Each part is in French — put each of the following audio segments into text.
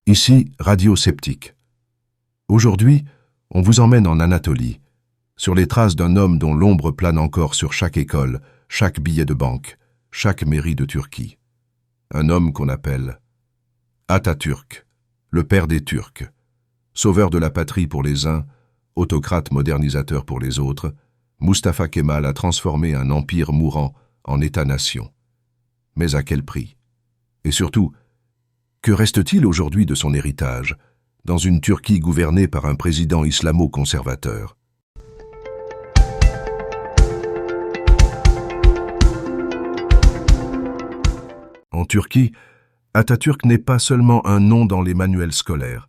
Ici, Radio Sceptique. Aujourd'hui, on vous emmène en Anatolie, sur les traces d'un homme dont l'ombre plane encore sur chaque école, chaque billet de banque, chaque mairie de Turquie. Un homme qu'on appelle Atatürk, le père des Turcs, sauveur de la patrie pour les uns, autocrate modernisateur pour les autres. Mustafa Kemal a transformé un empire mourant en État-nation. Mais à quel prix? Et surtout, que reste-t-il aujourd'hui de son héritage, dans une Turquie gouvernée par un président islamo-conservateur? En Turquie, Atatürk n'est pas seulement un nom dans les manuels scolaires,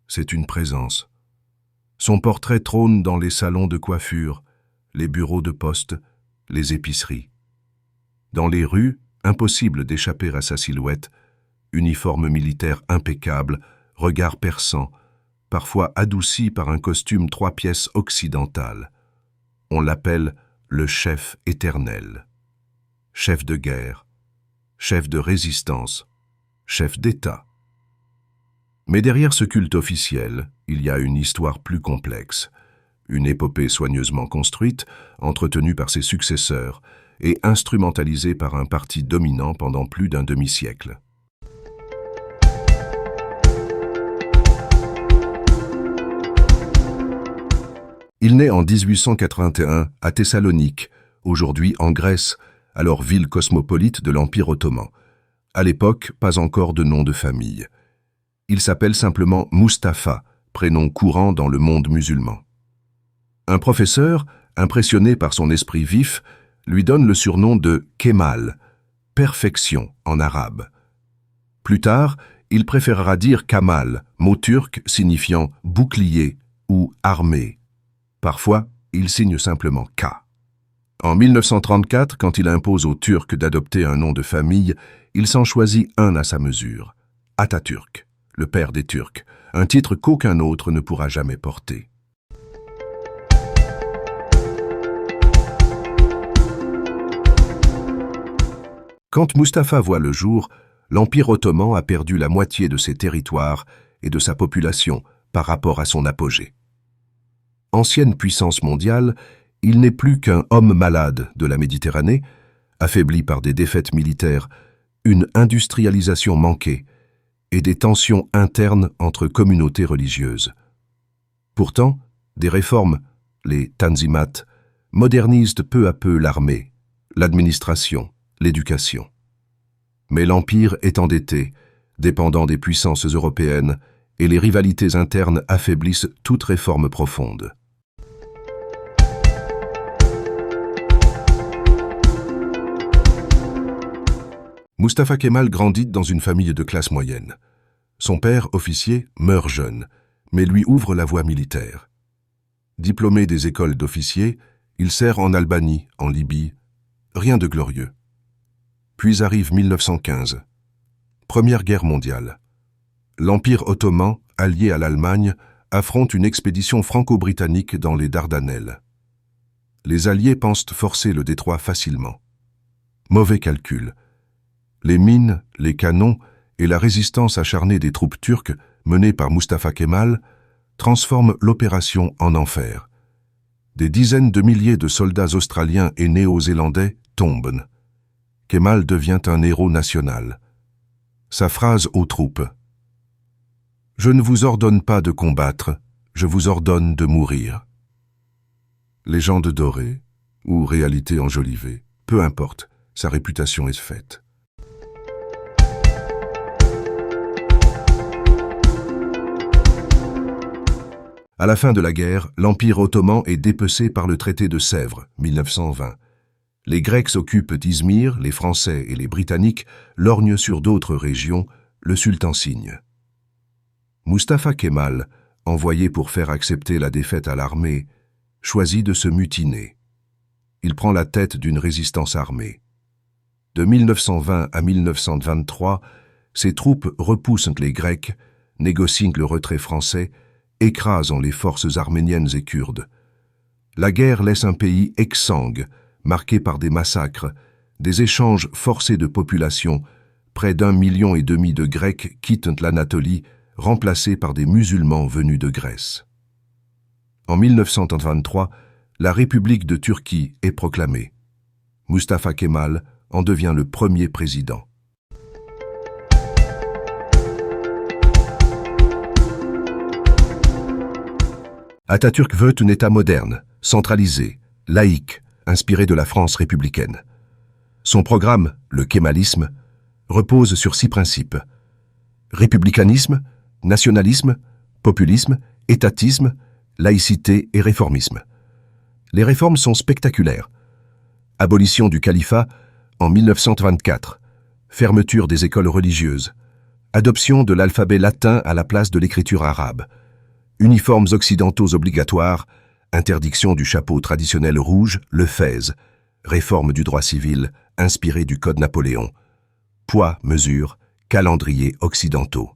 c'est une présence. Son portrait trône dans les salons de coiffure, les bureaux de poste, les épiceries. Dans les rues, impossible d'échapper à sa silhouette, uniforme militaire impeccable, regard perçant, parfois adouci par un costume 3 pièces occidental. On l'appelle le chef éternel. Chef de guerre, chef de résistance, chef d'État. Mais derrière ce culte officiel, il y a une histoire plus complexe, une épopée soigneusement construite, entretenue par ses successeurs et instrumentalisée par un parti dominant pendant plus d'un demi-siècle. Il naît en 1881 à Thessalonique, aujourd'hui en Grèce, alors ville cosmopolite de l'Empire ottoman. À l'époque, pas encore de nom de famille. Il s'appelle simplement Mustafa, prénom courant dans le monde musulman. Un professeur, impressionné par son esprit vif, lui donne le surnom de Kemal, perfection en arabe. Plus tard, il préférera dire Kamal, mot turc signifiant bouclier ou armée. Parfois, il signe simplement K. En 1934, quand il impose aux Turcs d'adopter un nom de famille, il s'en choisit un à sa mesure, Atatürk, le père des Turcs, un titre qu'aucun autre ne pourra jamais porter. Quand Mustafa voit le jour, l'Empire ottoman a perdu la moitié de ses territoires et de sa population par rapport à son apogée. Ancienne puissance mondiale, il n'est plus qu'un homme malade de la Méditerranée, affaibli par des défaites militaires, une industrialisation manquée et des tensions internes entre communautés religieuses. Pourtant, des réformes, les Tanzimat, modernisent peu à peu l'armée, l'administration, l'éducation. Mais l'Empire est endetté, dépendant des puissances européennes, et les rivalités internes affaiblissent toute réforme profonde. Mustafa Kemal grandit dans une famille de classe moyenne. Son père, officier, meurt jeune, mais lui ouvre la voie militaire. Diplômé des écoles d'officiers, il sert en Albanie, en Libye. Rien de glorieux. Puis arrive 1915. Première guerre mondiale. L'Empire ottoman, allié à l'Allemagne, affronte une expédition franco-britannique dans les Dardanelles. Les Alliés pensent forcer le détroit facilement. Mauvais calcul. Les mines, les canons et la résistance acharnée des troupes turques menées par Mustafa Kemal transforment l'opération en enfer. Des dizaines de milliers de soldats australiens et néo-zélandais tombent. Kemal devient un héros national. Sa phrase aux troupes: « Je ne vous ordonne pas de combattre, je vous ordonne de mourir. » Légende dorée ou réalité enjolivée, peu importe, sa réputation est faite. À la fin de la guerre, l'Empire ottoman est dépecé par le traité de Sèvres, 1920. Les Grecs s'occupent d'Izmir, les Français et les Britanniques lorgnent sur d'autres régions, le sultan signe. Mustafa Kemal, envoyé pour faire accepter la défaite à l'armée, choisit de se mutiner. Il prend la tête d'une résistance armée. De 1920 à 1923, ses troupes repoussent les Grecs, négocient le retrait français, écrasant les forces arméniennes et kurdes. La guerre laisse un pays exsangue, marqué par des massacres, des échanges forcés de population. Près d'1,5 million de Grecs quittent l'Anatolie, remplacés par des musulmans venus de Grèce. En 1923, la République de Turquie est proclamée. Mustafa Kemal en devient le premier président. Atatürk veut un État moderne, centralisé, laïque, inspiré de la France républicaine. Son programme, le kémalisme, repose sur 6 principes. Républicanisme, nationalisme, populisme, étatisme, laïcité et réformisme. Les réformes sont spectaculaires. Abolition du califat en 1924, fermeture des écoles religieuses, adoption de l'alphabet latin à la place de l'écriture arabe, uniformes occidentaux obligatoires, interdiction du chapeau traditionnel rouge, le fez, réforme du droit civil inspirée du Code Napoléon, poids, mesure, calendrier occidentaux.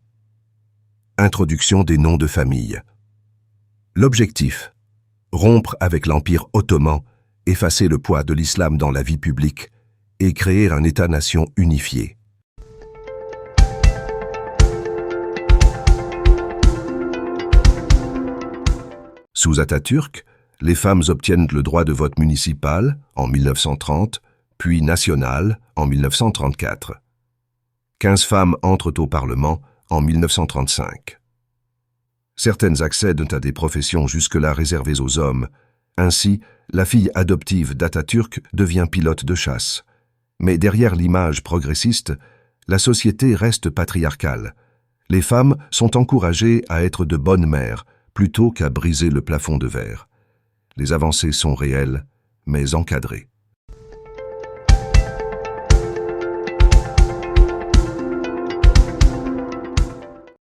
Introduction des noms de famille. L'objectif: rompre avec l'Empire ottoman, effacer le poids de l'islam dans la vie publique et créer un État-nation unifié. Sous Atatürk, les femmes obtiennent le droit de vote municipal en 1930, puis national en 1934. 15 femmes entrent au Parlement en 1935. Certaines accèdent à des professions jusque-là réservées aux hommes. Ainsi, la fille adoptive d'Atatürk devient pilote de chasse. Mais derrière l'image progressiste, la société reste patriarcale. Les femmes sont encouragées à être de bonnes mères, plutôt qu'à briser le plafond de verre. Les avancées sont réelles, mais encadrées.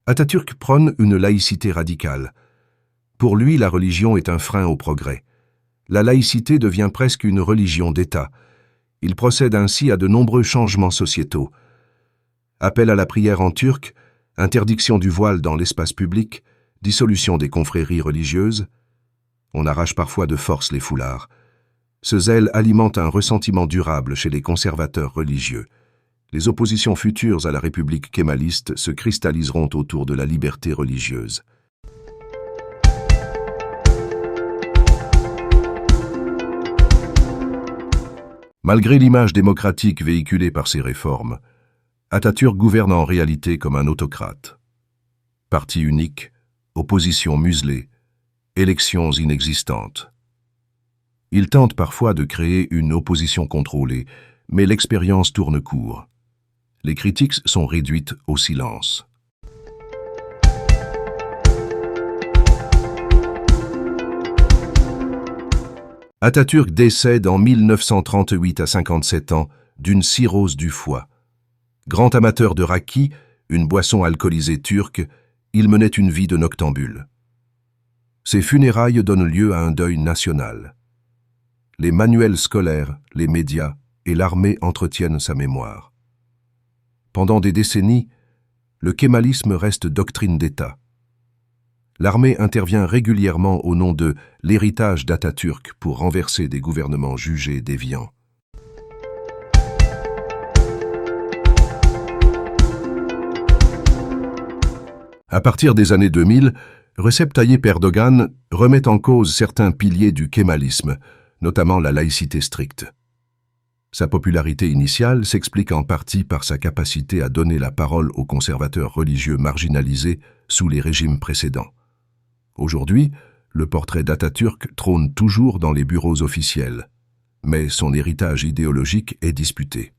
Atatürk prône une laïcité radicale. Pour lui, la religion est un frein au progrès. La laïcité devient presque une religion d'État. Il procède ainsi à de nombreux changements sociétaux. Appel à la prière en turc, interdiction du voile dans l'espace public, dissolution des confréries religieuses. On arrache parfois de force les foulards. Ce zèle alimente un ressentiment durable chez les conservateurs religieux. Les oppositions futures à la République kémaliste se cristalliseront autour de la liberté religieuse. Malgré l'image démocratique véhiculée par ces réformes, Atatürk gouverne en réalité comme un autocrate. Parti unique, opposition muselée, élections inexistantes. Il tente parfois de créer une opposition contrôlée, mais l'expérience tourne court. Les critiques sont réduites au silence. Atatürk décède en 1938 à 57 ans d'une cirrhose du foie. Grand amateur de raki, une boisson alcoolisée turque, il menait une vie de noctambule. Ses funérailles donnent lieu à un deuil national. Les manuels scolaires, les médias et l'armée entretiennent sa mémoire. Pendant des décennies, le kémalisme reste doctrine d'État. L'armée intervient régulièrement au nom de l'héritage d'Atatürk pour renverser des gouvernements jugés déviants. À partir des années 2000, Recep Tayyip Erdogan remet en cause certains piliers du kémalisme, notamment la laïcité stricte. Sa popularité initiale s'explique en partie par sa capacité à donner la parole aux conservateurs religieux marginalisés sous les régimes précédents. Aujourd'hui, le portrait d'Atatürk trône toujours dans les bureaux officiels, mais son héritage idéologique est disputé.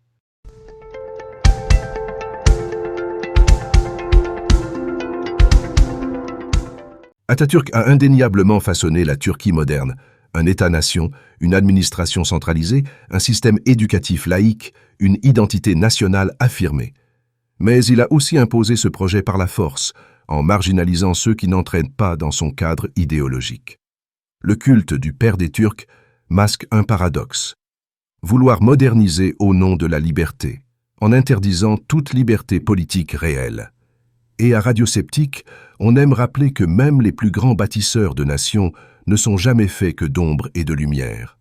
Atatürk a indéniablement façonné la Turquie moderne, un État-nation, une administration centralisée, un système éducatif laïque, une identité nationale affirmée. Mais il a aussi imposé ce projet par la force, en marginalisant ceux qui n'entraînent pas dans son cadre idéologique. Le culte du père des Turcs masque un paradoxe. Vouloir moderniser au nom de la liberté, en interdisant toute liberté politique réelle. Et à Radio Sceptique, on aime rappeler que même les plus grands bâtisseurs de nations ne sont jamais faits que d'ombre et de lumière.